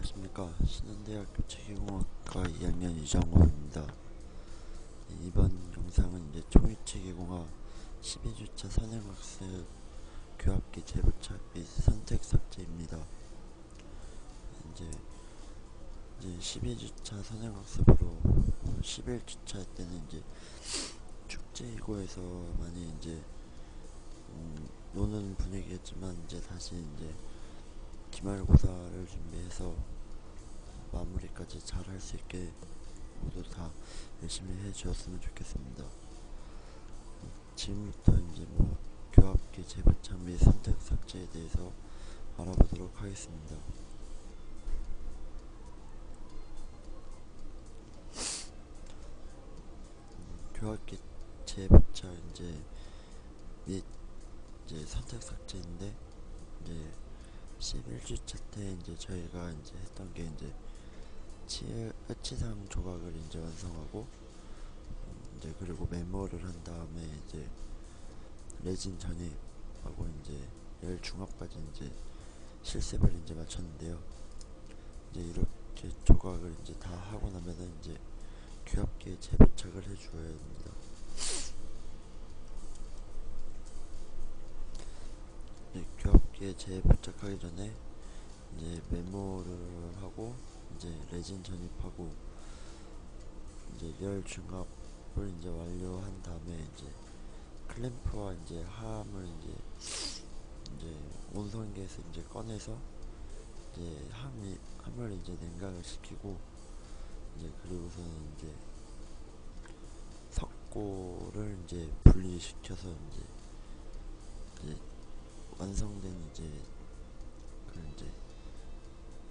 안녕하십니까. 신한대학교 체계공학과 2학년 이정호입니다. 이번 영상은 이제 총익체계공학 12주차 선행학습 교합기 재부착 및 선택 삭제입니다. 이제 12주차 선행학습으로 11주차 때는 이제 축제이고에서 많이 이제 노는 분위기였지만 이제 다시 이제 기말고사를 준비해서 마무리까지 잘 할 수 있게 모두 다 열심히 해주었으면 좋겠습니다. 지금부터 이제 교합기 재부착 및 선택 삭제에 대해서 알아보도록 하겠습니다. 교합기 재부착 및 선택 삭제인데 이제 11주차 때 이제 저희가 이제 했던 게 이제 치상 조각을 이제 완성하고 이제 그리고 메모를 한 다음에 이제 레진 전입하고 이제 열 중합까지 이제 실습을 이제 마쳤는데요. 이제 이렇게 조각을 이제 다 하고 나면은 이제 교합기에 재부착을 해주어야 됩니다. 교합기에 재부착하기 전에 이제 메모를 하고 이제 레진 전입하고 이제 열 중합을 이제 완료한 다음에 이제 클램프와 이제 함을 이제 온선기에서 이제 꺼내서 이제 함을 이제 냉각을 시키고 이제 그리고서는 이제 석고를 이제 분리시켜서 이제 완성된 이제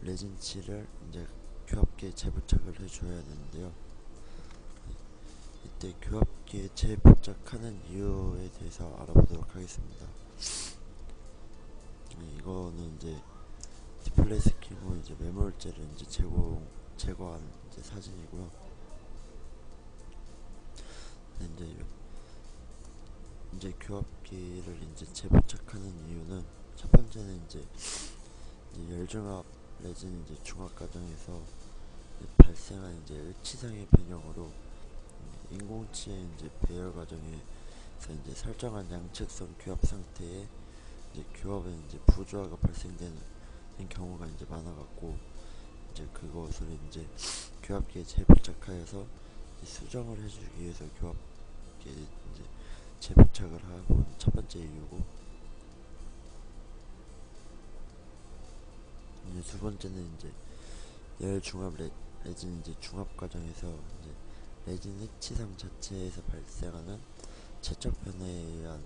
레진칠을 이제 교합기에 재부착을 해줘야 되는데요. 이때 교합기에 재부착하는 이유에 대해서 알아보도록 하겠습니다. 이거는 이제 디플레이 스키고 이제 매몰재를 이제 제거한 이제 사진이고요. 이제 교합기를 이제 재부착하는 이유는 첫 번째는 이제 열중합 레진 이제 중합 과정에서 발생한 이제 일치상의 변형으로 인공치의 이제 배열 과정에서 이제 설정한 양측선 교합 상태에 이제 교합에 이제 부조화가 발생되는 경우가 이제 많아갖고 이제 그것을 이제 교합기에 재부착하여서 수정을 해주기 위해서 교합기에 이제 재부착을 하고 첫 번째 이유고, 이제 두 번째는 이제 열 중합 레진 이제 중합 과정에서 이제 레진 해치상 자체에서 발생하는 체적 변화에 의한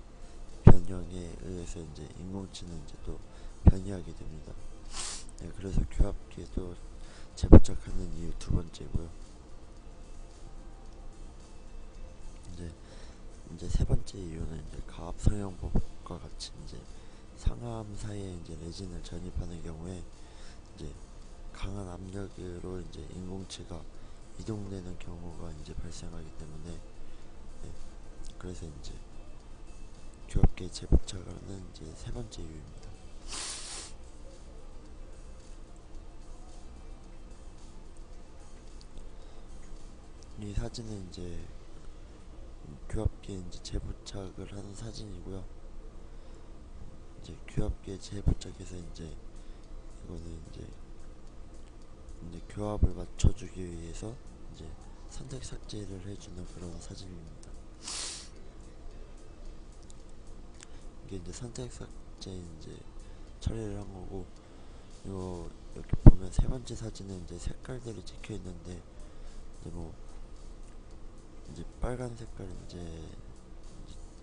변형에 의해서 이제 인공치는 이제 또 변이하게 됩니다. 네, 그래서 교합기에도 재부착하는 이유 두 번째고요. 이제 세 번째 이유는 이제 가압 성형법과 같이 이제 상하암 사이에 이제 레진을 전입하는 경우에 이제 강한 압력으로 이제 인공치가 이동되는 경우가 이제 발생하기 때문에 그래서 이제 교합기에 재부착하는 이제 세 번째 이유입니다. 이 사진은 이제 교합기에 이제 재부착을 하는 사진이고요. 이제 교합기에 재부착해서 이제 이거는 이제 교합을 맞춰주기 위해서 이제 선택 삭제를 해주는 그런 사진입니다. 이게 이제 선택 삭제 이제 처리를 한 거고, 이거 이렇게 보면 세 번째 사진은 이제 색깔들이 찍혀 있는데 이제 빨간 색깔 이제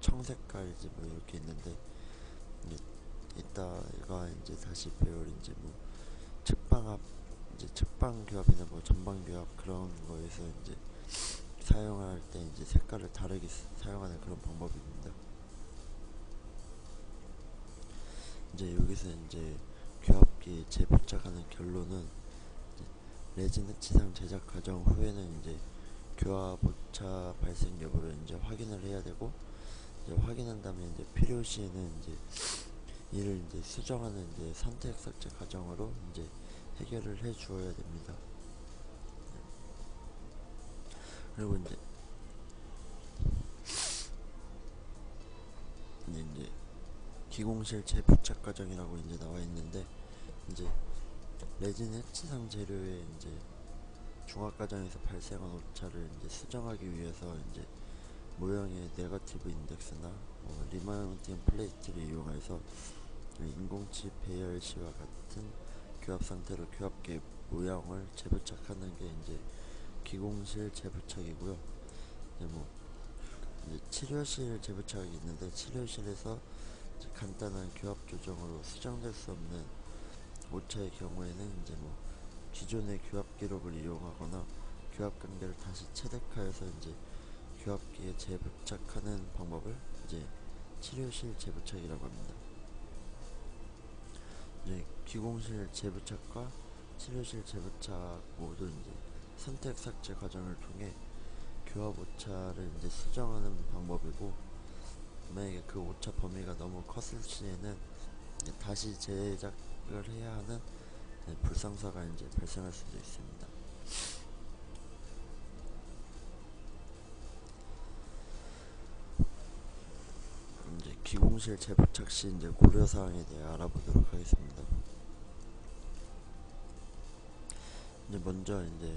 청색깔 이제 이렇게 있는데 이따가 이제 다시 배울 이제 측방압 이제 측방 교합이나 전방 교합 그런 거에서 이제 사용할 때 이제 색깔을 다르게 사용하는 그런 방법입니다. 이제 여기서 이제 교합기에 재부착하는 결론은 레진 해치상 제작 과정 후에는 이제 교합 오차 발생 여부를 이제 확인을 해야 되고, 이제 확인한 다음에 이제 필요시에는 이제 이를 이제 수정하는 이제 선택 삭제 과정으로 이제 해결을 해 주어야 됩니다. 그리고 이제 기공실 재부착 과정이라고 이제 나와 있는데, 이제 레진 해치상 재료에 이제 중화 과정에서 발생한 오차를 이제 수정하기 위해서 이제 모형의 네거티브 인덱스나 리마운팅 플레이트를 이용해서 인공치 배열시와 같은 교합 상태로 교합계 모형을 재부착하는 게 이제 기공실 재부착이고요. 이제 이제 치료실 재부착이 있는데, 치료실에서 이제 간단한 교합 조정으로 수정될 수 없는 오차의 경우에는 이제 기존의 교합 기록을 이용하거나 교합 관계를 다시 체득하여서 이제 교합기에 재부착하는 방법을 이제 치료실 재부착이라고 합니다. 이제 기공실 재부착과 치료실 재부착 모두 이제 선택 삭제 과정을 통해 교합 오차를 이제 수정하는 방법이고, 만약에 그 오차 범위가 너무 컸을 시에는 다시 제작을 해야 하는 불상사가 이제 발생할 수도 있습니다. 이제 기공실 재부착 시 이제 고려 사항에 대해 알아보도록 하겠습니다. 이제 먼저 이제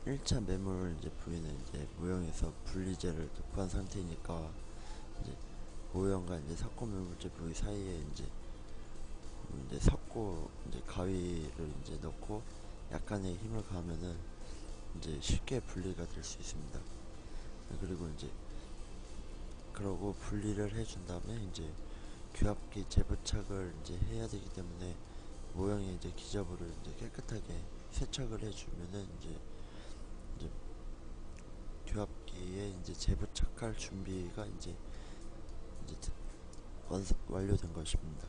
1차 매몰 이제 부위는 이제 모형에서 분리제를 도포한 상태니까, 이제 모형과 이제 석고 매몰제 부위 사이에 이제 석고 이제 가위를 이제 넣고 약간의 힘을 가하면은 이제 쉽게 분리가 될 수 있습니다. 그리고 이제 그러고 분리를 해준 다음에 이제 교합기 재부착을 이제 해야 되기 때문에 모형의 이제 기저부를 이제 깨끗하게 세척을 해주면은 이제 교합기에 이제 재부착할 준비가 이제 완료된 것입니다.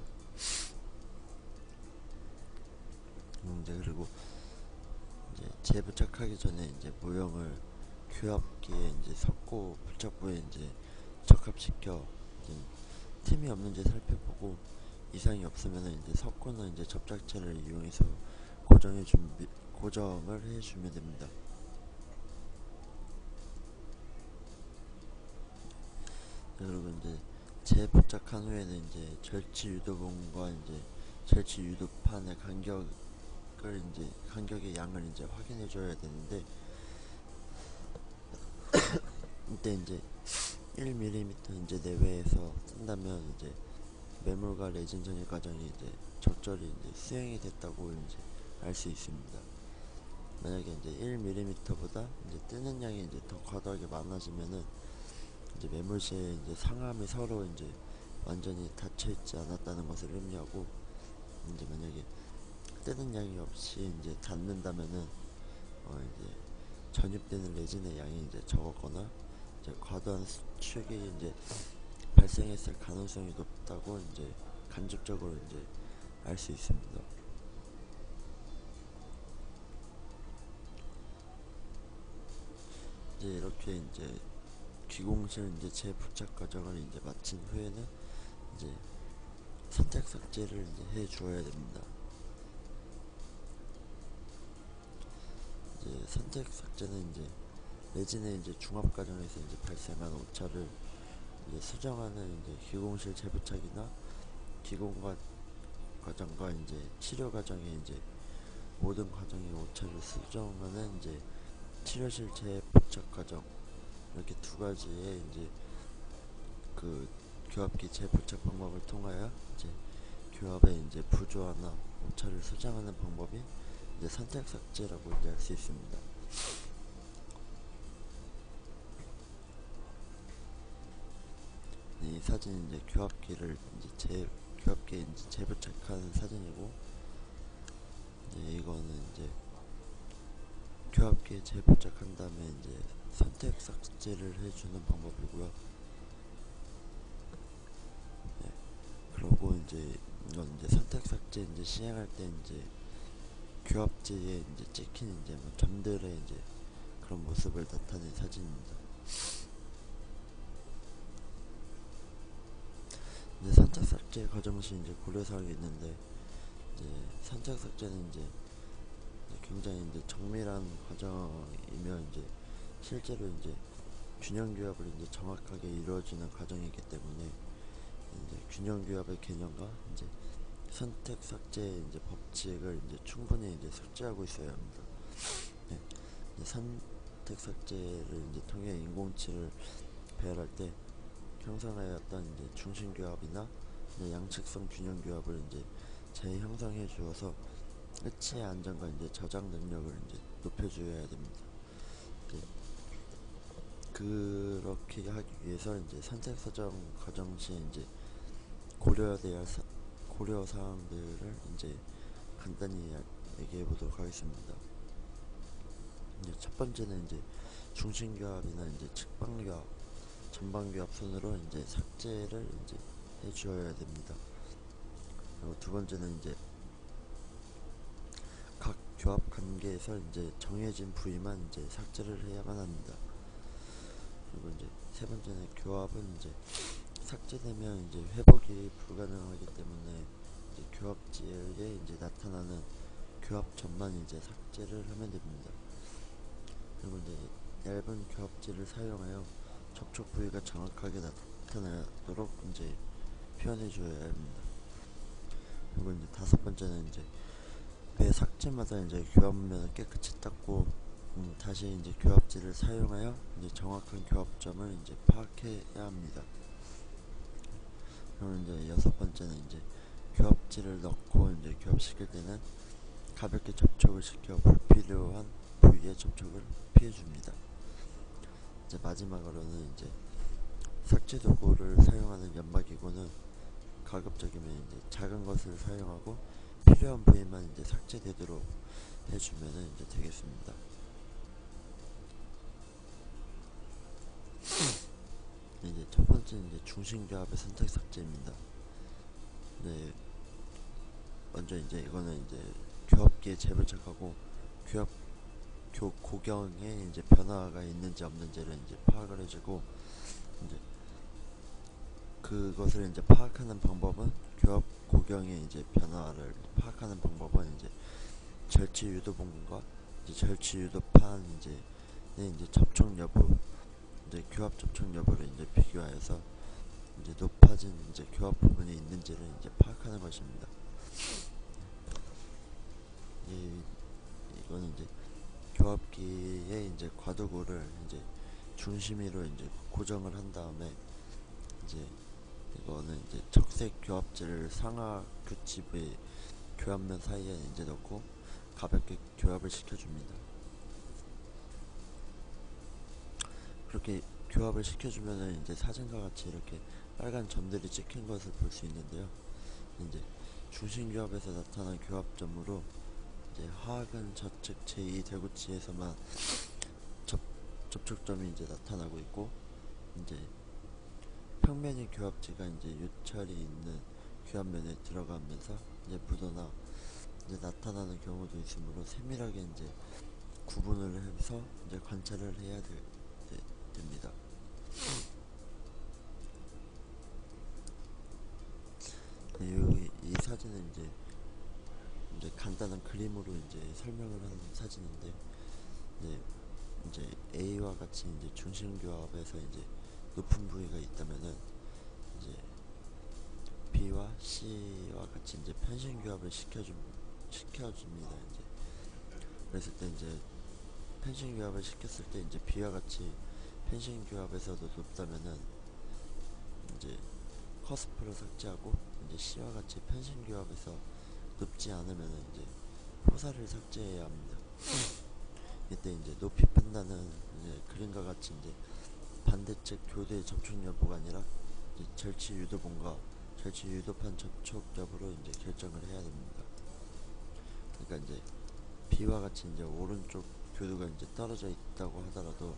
그리고 이제 재부착하기 전에 이제 모형을 교합기에 이제 섞고 부착부에 이제 적합시켜 이제 틈이 없는지 살펴보고, 이상이 없으면 이제 섞고는 이제 접착제를 이용해서 고정을 해주면 됩니다. 그리고 이제 재부착한 후에는 이제 절취 유도봉과 이제 절취 유도판의 간격의 양을 이제 확인해 줘야 되는데, 이때 이제 1mm 이제 내외에서 뜬다면 이제 매몰과 레진 전이 과정이 이제 적절히 이제 수행이 됐다고 이제 알 수 있습니다. 만약에 이제 1mm보다 이제 뜨는 양이 이제 더 과도하게 많아지면은 이제 매몰 시에 이제 상암이 서로 이제 완전히 닫혀 있지 않았다는 것을 의미하고, 이제 만약에 뜨는 양이 없이 이제 닫는다면은 이제 전입되는 레진의 양이 이제 적었거나 이제 과도한 수축이 이제 발생했을 가능성이 높다고 이제 간접적으로 이제 알 수 있습니다. 이제 이렇게 이제 기공실 이제 재부착 과정을 이제 마친 후에는 이제 선택 삭제를 이제 해 주어야 됩니다. 이제 선택 삭제는 이제 레진의 이제 중합 과정에서 이제 발생한 오차를 이제 수정하는 이제 기공실 재부착이나 기공과 과정과 이제 치료 과정에 이제 모든 과정의 오차를 수정하는 이제 치료실 재부착 과정, 이렇게 두 가지의 이제 그 교합기 재부착 방법을 통하여 이제 교합의 이제 부조화나 오차를 수정하는 방법이 이제 선택 삭제라고 이제 할 수 있습니다. 이 사진은 이제 교합기를 교합기에 이제 재부착한 사진이고, 이거는 이제 교합기에 재부착한 다음에 이제 선택 삭제를 해주는 방법이고요. 그리고 이제 이건 이제 선택 삭제 이제 시행할 때 이제 교합지에 이제 찍힌 이제 점들의 이제 그런 모습을 나타낸 사진입니다. 이제 선택 삭제 과정 시 이제 고려사항이 있는데, 이제 선택 삭제는 이제 굉장히 이제 정밀한 과정이며 이제 실제로 이제 균형 규합을 이제 정확하게 이루어지는 과정이기 때문에 이제 균형 규합의 개념과 이제 선택 삭제 이제 법칙을 이제 충분히 이제 숙지하고 있어야 합니다. 네. 이제 선택 삭제를 이제 통해 인공치를 배열할 때 형성하였던 이제 중심 규합이나 이제 양측성 균형 규합을 이제 재형성해 주어서 끝의 안정과 이제 저장 능력을 이제 높여줘야 됩니다. 네. 그렇게 하기 위해서 이제 선택 사정 과정 시 이제 고려돼야 할 고려 사항들을 이제 간단히 얘기해 보도록 하겠습니다. 이제 첫 번째는 이제 중심 규합이나 이제 측방 규합, 전방 규합 순으로 이제 삭제를 이제 해 주어야 됩니다. 그리고 두 번째는 이제 각 규합 관계에서 이제 정해진 부위만 이제 삭제를 해야만 합니다. 그리고 이제 세 번째는 교합은 이제 삭제되면 이제 회복이 불가능하기 때문에 이제 교합지에 이제 나타나는 교합점만 이제 삭제를 하면 됩니다. 그리고 이제 얇은 교합지를 사용하여 접촉 부위가 정확하게 나타나도록 이제 표현해 줘야 합니다. 그리고 이제 다섯 번째는 이제 매 삭제마다 이제 교합면을 깨끗이 닦고 다시 이제 교합지를 사용하여 이제 정확한 교합점을 이제 파악해야 합니다. 그리고 이제 여섯 번째는 이제 교합지를 넣고 이제 교합시킬 때는 가볍게 접촉을 시켜 불필요한 부위의 접촉을 피해줍니다. 이제 마지막으로는 이제 삭제 도구를 사용하는 연마기구는 가급적이면 이제 작은 것을 사용하고 필요한 부위만 이제 삭제되도록 해주면은 이제 되겠습니다. 이제 첫 번째는 이제 중심 교합의 선택 삭제입니다. 네, 먼저 이제 이거는 이제 교합기에 재부착하고 교합 고경에 이제 변화가 있는지 없는지를 이제 파악을 해주고 이제 그것을 이제 파악하는 방법은 교합 고경의 이제 변화를 파악하는 방법은 이제 절취 유도봉과 이제 절취 유도판 이제 접촉 여부 이제 교합 접촉 여부를 이제 비교하여서 이제 높아진 이제 교합 부분이 있는지를 이제 파악하는 것입니다. 이거는 이제 교합기에 이제 과도구를 이제 중심위로 이제 고정을 한 다음에 이제 이거는 이제 적색 교합지를 상하 교집의 교합면 사이에 이제 넣고 가볍게 교합을 시켜줍니다. 그렇게 교합을 시켜주면은 이제 사진과 같이 이렇게 빨간 점들이 찍힌 것을 볼 수 있는데요. 이제 중심 교합에서 나타난 교합점으로 이제 하악은 좌측 제2 대구치에서만 접촉점이 이제 나타나고 있고 이제 평면의 교합지가 이제 요철이 있는 교합면에 들어가면서 이제 묻어나 이제 나타나는 경우도 있으므로 세밀하게 이제 구분을 해서 이제 관찰을 해야 됩니다. 이 사진은 이제 간단한 그림으로 이제 설명을 하는 사진인데, 이제 A와 같이 이제 중심 교합에서 이제 높은 부위가 있다면은 이제 B와 C와 같이 이제 편심 교합을 시켜줍니다. 이제 그랬을 때 이제 편심 교합을 시켰을 때 이제 B와 같이 편심 교합에서도 높다면은 이제 커스프를 삭제하고 이제 C와 같이 편심 교합에서 높지 않으면은 이제 포사를 삭제해야 합니다. 이때 이제 높이 판단은 이제 그림과 같이 이제 반대측 교대 접촉 여부가 아니라 이제 절취 유도봉과 절취 유도판 접촉 여부로 이제 결정을 해야 됩니다. 그러니까 이제 B와 같이 이제 오른쪽 교두가 이제 떨어져 있다고 하더라도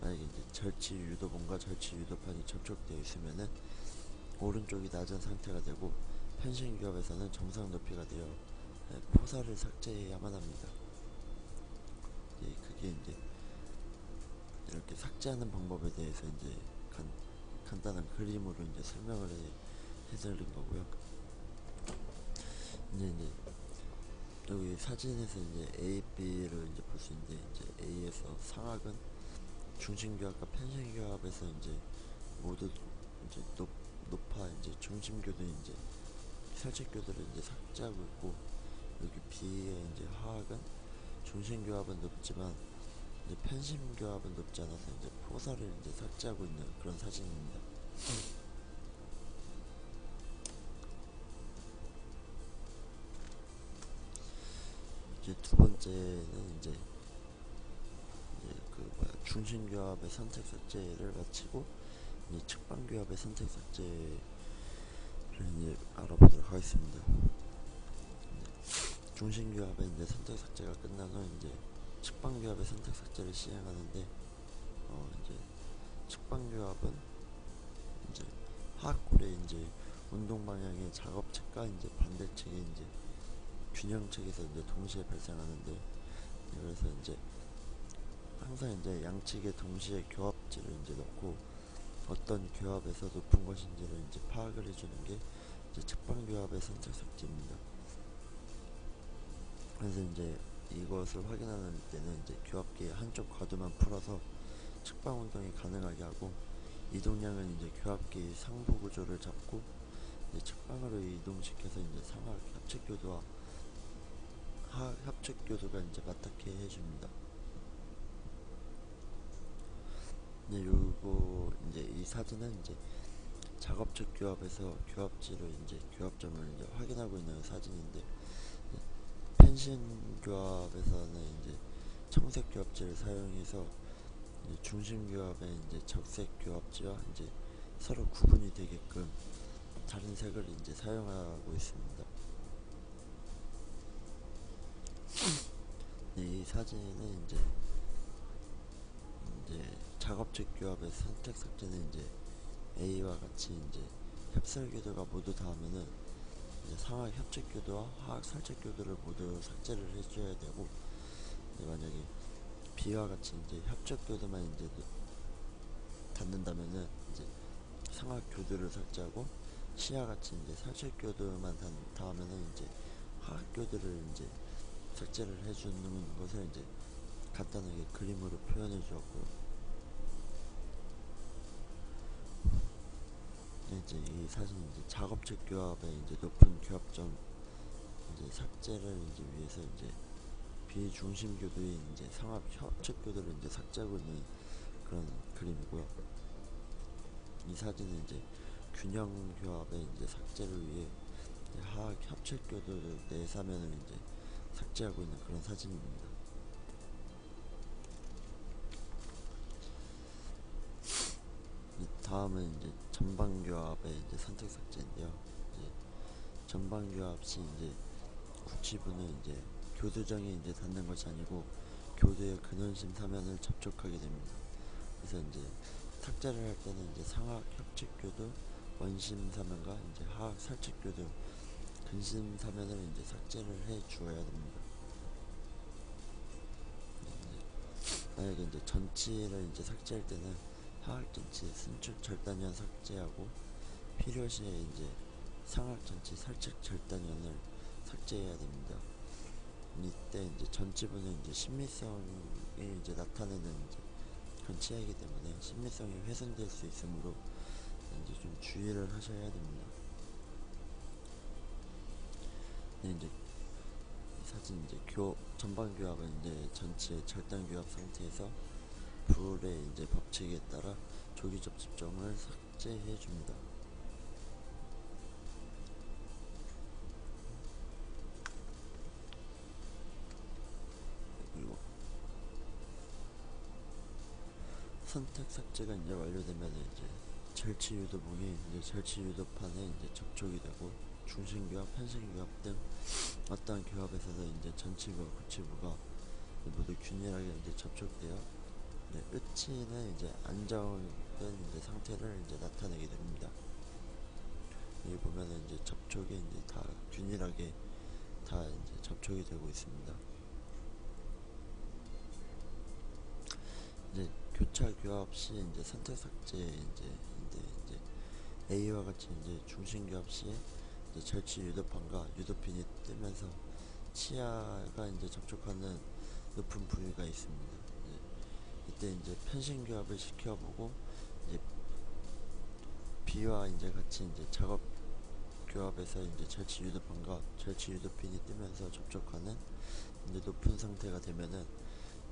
만약에 이제 절취 유도봉과 절취 유도판이 접촉되어 있으면은 오른쪽이 낮은 상태가 되고 편심 교합에서는 정상 높이가 되어 포사를 삭제해야만 합니다. 그게 이제 이렇게 삭제하는 방법에 대해서 이제 간단한 그림으로 이제 설명을 해드린 거고요. 이제 여기 사진에서 이제 A, B를 이제 볼 수 있는데, 이제 A에서 상악은 중심교합과 편심교합에서 이제 모두 이제 높아 이제 중심교도 이제 살책교도를 이제 삭제하고 있고, 여기 B의 이제 하악은 중심교합은 높지만 이제 편심교합은 높지 않아서 이제 포사를 이제 삭제하고 있는 그런 사진입니다. 이제 두 번째는 이제 그 뭐야 중심교합의 선택 삭제를 마치고 이제 측방교합의 선택 삭제를 이제 알아보도록 하겠습니다. 중심교합의 이제 선택 삭제가 끝난 후 이제 측방교합의 선택 삭제를 시행하는데, 이제 측방교합은 이제 하악골의 이제 운동 방향의 작업측과 이제 반대측의 이제 균형측에서 이제 동시에 발생하는데, 그래서 이제 항상 이제 양측의 동시에 교합지를 이제 넣고 어떤 교합에서 높은 것인지를 이제 파악을 해주는 게 이제 측방교합의 선택 삭제입니다. 그래서 이제 이것을 확인하는 때는 이제 교합기의 한쪽 과도만 풀어서 측방 운동이 가능하게 하고, 이동량은 이제 교합기 상부 구조를 잡고 이제 측방으로 이동시켜서 이제 상하 협측교도와 하하 협측교도가 이제 맞닿게 해줍니다. 이제 요거 이제 이 사진은 이제 작업측 교합에서 교합지로 이제 교합점을 이제 확인하고 있는 사진인데, 펜신 교합에서는 이제 청색 교합지를 사용해서 이제 중심 교합의 이제 적색 교합지와 이제 서로 구분이 되게끔 다른 색을 이제 사용하고 있습니다. 이 사진은 이제 작업측 교합의 선택 삭제는 이제 A와 같이 이제 협설 교도가 모두 닿으면은 이제 상하 협측 교도와 하악 살책 교도를 모두 삭제를 해줘야 되고, 만약에 B와 같이 이제 협측 교도만 이제 닿는다면은 이제 상하 교도를 삭제하고, C와 같이 이제 살책 교도만 닿으면은 이제 하악 교도를 이제 삭제를 해주는 것을 이제 간단하게 그림으로 표현해 주었고요. 이제 이 사진은 이제 작업측 교합의 이제 높은 교합점 이제 삭제를 이제 위해서 이제 비중심 교도인 이제 상합 협측 교도를 이제 삭제하고 있는 그런 그림이고요. 이 사진은 이제 균형 교합의 이제 삭제를 위해 이제 하악 협측 교도를 내사면을 이제 삭제하고 있는 그런 사진입니다. 다음은 이제 전방교합의 이제 선택 삭제인데요. 이제 전방교합 시 이제 구치부는 이제 교두정이 이제 닿는 것이 아니고 교두의 근원심 사면을 접촉하게 됩니다. 그래서 이제 삭제를 할 때는 이제 상하 협측 교두 원심 사면과 이제 하악 살측 교두 근심 사면을 이제 삭제를 해 주어야 됩니다. 만약에 이제 전치를 이제 삭제할 때는 하악 전치 순축 절단연 삭제하고, 필요시에 이제 상악 전치 살책 절단연을 삭제해야 됩니다. 이때 이제 전치부는 이제 신미성이 이제 나타내는 이제 그런 치아이기 때문에 신미성이 훼손될 수 있으므로 이제 좀 주의를 하셔야 됩니다. 이제 이 사진 이제 전방 교합은 이제 전체 절단 교합 상태에서 불의 이제 법칙에 따라 조기 접촉점을 삭제해 줍니다. 그리고 선택 삭제가 이제 완료되면 이제 절치 유도봉이 이제 절치 유도판에 이제 접촉이 되고, 중심 교합, 편심 교합 등 어떠한 교합에서도 이제 전치부와 구치부가 모두 균일하게 이제 접촉되어 끝이는 이제 안정된 이제 상태를 이제 나타내게 됩니다. 여기 보면은 이제 접촉이 이제 다 균일하게 다 이제 접촉이 되고 있습니다. 이제 교차 교합 시 이제 선택 삭제 이제 A와 같이 이제 중심 교합 시에 이제 절치 유도판과 유도핀이 뜨면서 치아가 이제 접촉하는 높은 부위가 있습니다. 이때 이제 편신 교합을 시켜보고 이제 B와 이제 같이 이제 작업 교합에서 이제 절치 유도판과 절치 유도핀이 뜨면서 접촉하는 이제 높은 상태가 되면은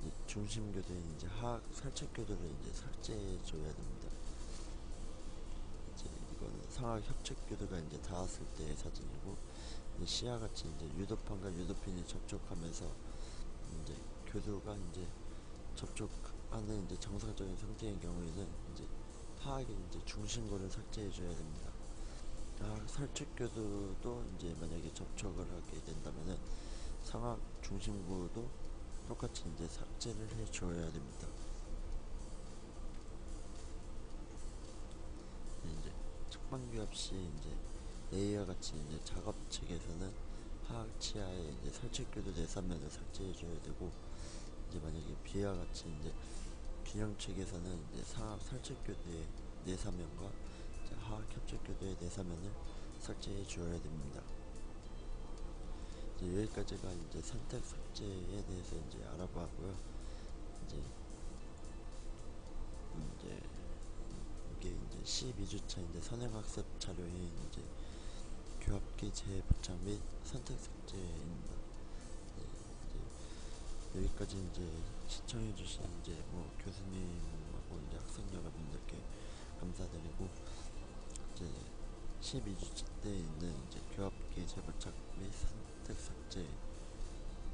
이제 중심 교도인 이제 하악 살책 교도를 이제 삭제해 줘야 됩니다. 이제 이거는 상악 협착 교도가 이제 닿았을 때의 사진이고, 이제 C와 같이 이제 유도판과 유도핀이 접촉하면서 이제 교도가 이제 접촉하는 이제 정상적인 상태인 경우에는 이제 하악의 이제 중심고를 삭제해 줘야 됩니다. 살책교도도 이제 만약에 접촉을 하게 된다면은 상악 중심구도 똑같이 이제 삭제를 해줘야 됩니다. 이제 측방교합 시 이제 A와 같이 이제 작업 측에서는 하악 치아에 이제 살책교도 내사면을 삭제해줘야 되고, 이제 만약에 B와 같이 이제 균형 측에서는 이제 상악 살책교도의 내사면과 하악 협착교도의 내사면을 삭제해 주어야 됩니다. 이제 여기까지가 이제 선택 삭제에 대해서 이제 알아봤고요. 이제 이게 이제 12주차 이제 선행학습 자료인 이제 교합기 재부착 및 선택 삭제입니다. 이제 여기까지 이제 시청해주신 이제 뭐 교수님하고 이제 학생 여러분들께 감사드리고, 이제 12주차 때 있는 이제 교합기 재부착 및 선택 삭제,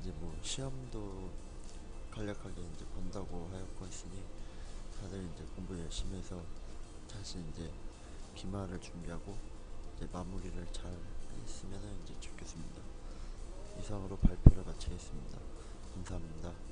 이제 뭐 시험도 간략하게 이제 본다고 하였고 했으니 다들 이제 공부 열심히 해서 다시 이제 기말을 준비하고 이제 마무리를 잘 했으면 이제 좋겠습니다. 이상으로 발표를 마치겠습니다. 감사합니다.